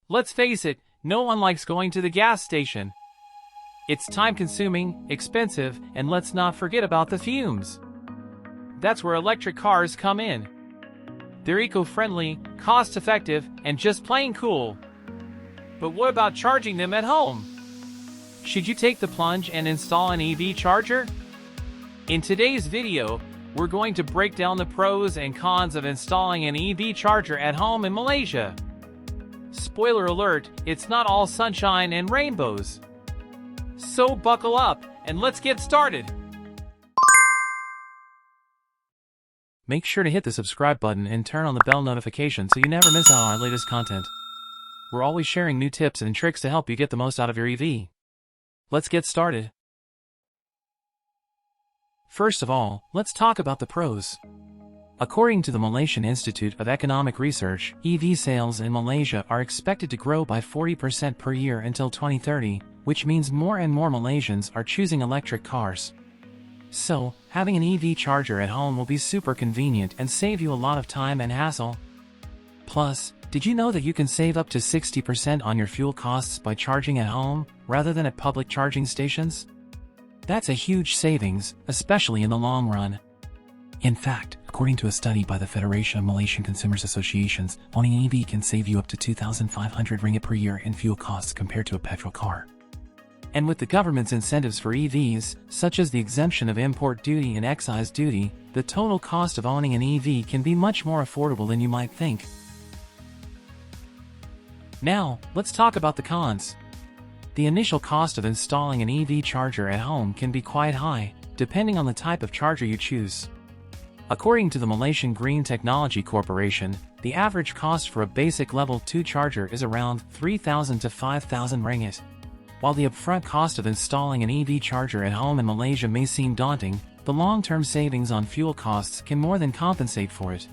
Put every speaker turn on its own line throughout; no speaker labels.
Let's face it, no one likes going to the gas station. It's time-consuming, expensive, and let's not forget about the fumes. That's where electric cars come in. They're eco-friendly, cost-effective, and just plain cool. But what about charging them at home? Should you take the plunge and install an EV charger? In today's video, we're going to break down the pros and cons of installing an EV charger at home in Malaysia. Spoiler alert, it's not all sunshine and rainbows. So buckle up, and let's get started! Make sure to hit the subscribe button and turn on the bell notification so you never miss out on our latest content. We're always sharing new tips and tricks to help you get the most out of your EV. Let's get started. First of all, let's talk about the pros. According to the Malaysian Institute of Economic Research, EV sales in Malaysia are expected to grow by 40% per year until 2030, which means more and more Malaysians are choosing electric cars. So, having an EV charger at home will be super convenient and save you a lot of time and hassle. Plus, did you know that you can save up to 60% on your fuel costs by charging at home, rather than at public charging stations? That's a huge savings, especially in the long run. In fact, according to a study by the Federation of Malaysian Consumers Associations, owning an EV can save you up to 2,500 ringgit per year in fuel costs compared to a petrol car. And with the government's incentives for EVs, such as the exemption of import duty and excise duty, the total cost of owning an EV can be much more affordable than you might think. Now, let's talk about the cons. The initial cost of installing an EV charger at home can be quite high, depending on the type of charger you choose. According to the Malaysian Green Technology Corporation, the average cost for a basic level 2 charger is around 3,000 to 5,000 ringgit. While the upfront cost of installing an EV charger at home in Malaysia may seem daunting, the long-term savings on fuel costs can more than compensate for it.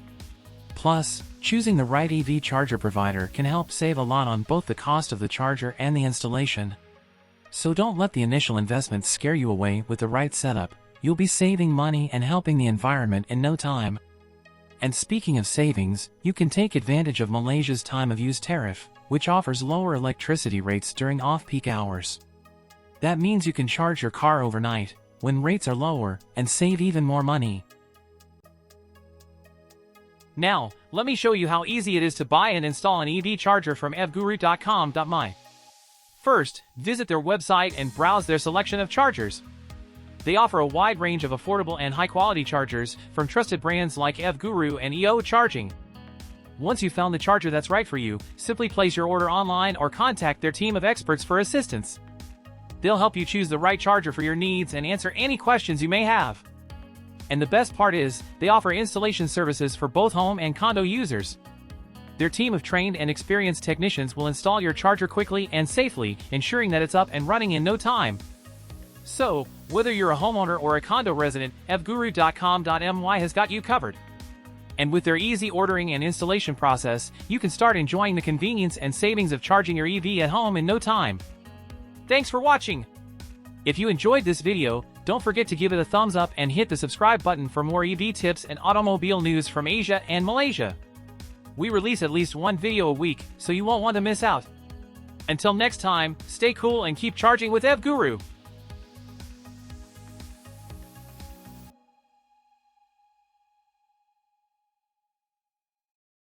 Plus, choosing the right EV charger provider can help save a lot on both the cost of the charger and the installation. So don't let the initial investment scare you away. With the right setup, you'll be saving money and helping the environment in no time. And speaking of savings, you can take advantage of Malaysia's time of use tariff, which offers lower electricity rates during off-peak hours. That means you can charge your car overnight, when rates are lower, and save even more money. Now, let me show you how easy it is to buy and install an EV charger from EVguru.com.my. First, visit their website and browse their selection of chargers. They offer a wide range of affordable and high-quality chargers from trusted brands like EVguru and EO Charging. Once you've found the charger that's right for you, simply place your order online or contact their team of experts for assistance. They'll help you choose the right charger for your needs and answer any questions you may have. And the best part is, they offer installation services for both home and condo users. Their team of trained and experienced technicians will install your charger quickly and safely, ensuring that it's up and running in no time. So, whether you're a homeowner or a condo resident, EVguru.com.my has got you covered. And with their easy ordering and installation process, you can start enjoying the convenience and savings of charging your EV at home in no time. Thanks for watching! If you enjoyed this video, don't forget to give it a thumbs up and hit the subscribe button for more EV tips and automobile news from Asia and Malaysia. We release at least one video a week, so you won't want to miss out. Until next time, stay cool and keep charging with EVguru!